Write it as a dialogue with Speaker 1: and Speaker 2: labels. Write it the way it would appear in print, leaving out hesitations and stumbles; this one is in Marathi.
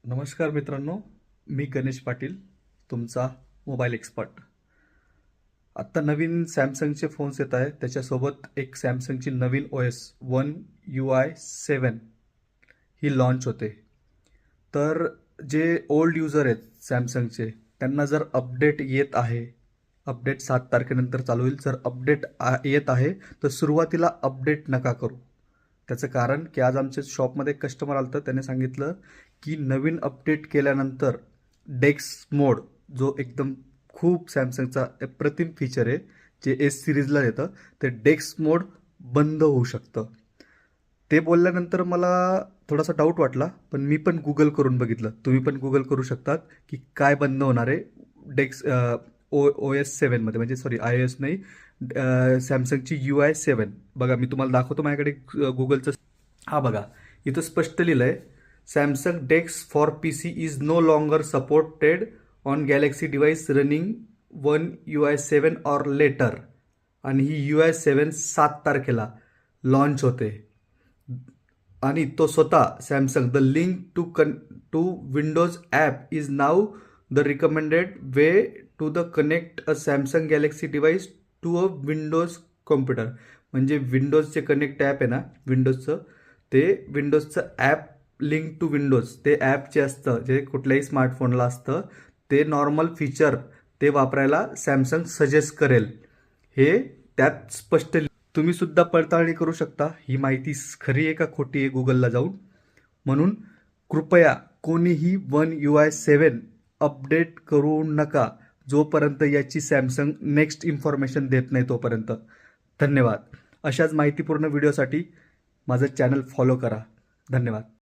Speaker 1: नमस्कार मित्रांनो, मी गणेश पाटील, तुमचा मोबाईल एक्सपर्ट. आत्ता नवीन सॅमसंगचे फोन्स येत आहेत, त्याच्यासोबत एक सॅमसंगची नवीन OS वन UI 7 ही लॉन्च होते. तर जे ओल्ड युजर आहेत सॅमसंगचे, त्यांना जर अपडेट येत आहे, अपडेट 7 तारखेनंतर चालू होईल. जर अपडेट येत आहे तर सुरुवातीला अपडेट नका करू. त्याचं कारण की आज आमच्या शॉपमध्ये एक कस्टमर आलं होतं, त्याने सांगितलं की नवीन अपडेट केल्यानंतर डेस्क मोड, जो एकदम खूप सॅमसंगचा अप्रतिम फीचर आहे, जे S सिरीजला येतं, ते डेस्क मोड बंद होऊ शकतं. ते बोलल्यानंतर मला थोडासा डाऊट वाटला, पण मी पण गुगल करून बघितलं. तुम्ही पण गुगल करू शकतात की काय बंद होणार आहे OS 7 मध्ये, म्हणजे सॉरी iOS नाही, सॅमसंगची UI 7. बघा, मी तुम्हाला दाखवतो माझ्याकडे गुगलचं. हा बघा, इथं स्पष्ट लिहिलं आहे, Samsung desk for PC is no longer supported on Galaxy device running one UI 7 or later. आणि ही UI 7 7 तारखेला लॉन्च होते. आणि तो स्वतः Samsung, the link to Windows app is now the recommended way to the connect a Samsung Galaxy device to a Windows computer. म्हणजे विंडोजचे कनेक्ट ॲप आहे ना, विंडोजचं, ते विंडोजचं ॲप लिंक टू विंडोज, ते ॲप जे असतं, जे कुठल्याही स्मार्टफोनला असतं, ते नॉर्मल फीचर ते वापरायला सॅमसंग सजेस्ट करेल, हे त्यात स्पष्ट. तुम्ही सुद्धा पडताळणी करू शकता ही माहिती खरी आहे का खोटी आहे गुगलला जाऊन. म्हणून कृपया कोणीही वन UI 7 अपडेट करू नका जोपर्यंत याची सॅमसंग नेक्स्ट इन्फॉर्मेशन देत नाही तोपर्यंत. धन्यवाद. अशाच माहितीपूर्ण व्हिडिओसाठी माझं चॅनल फॉलो करा. धन्यवाद.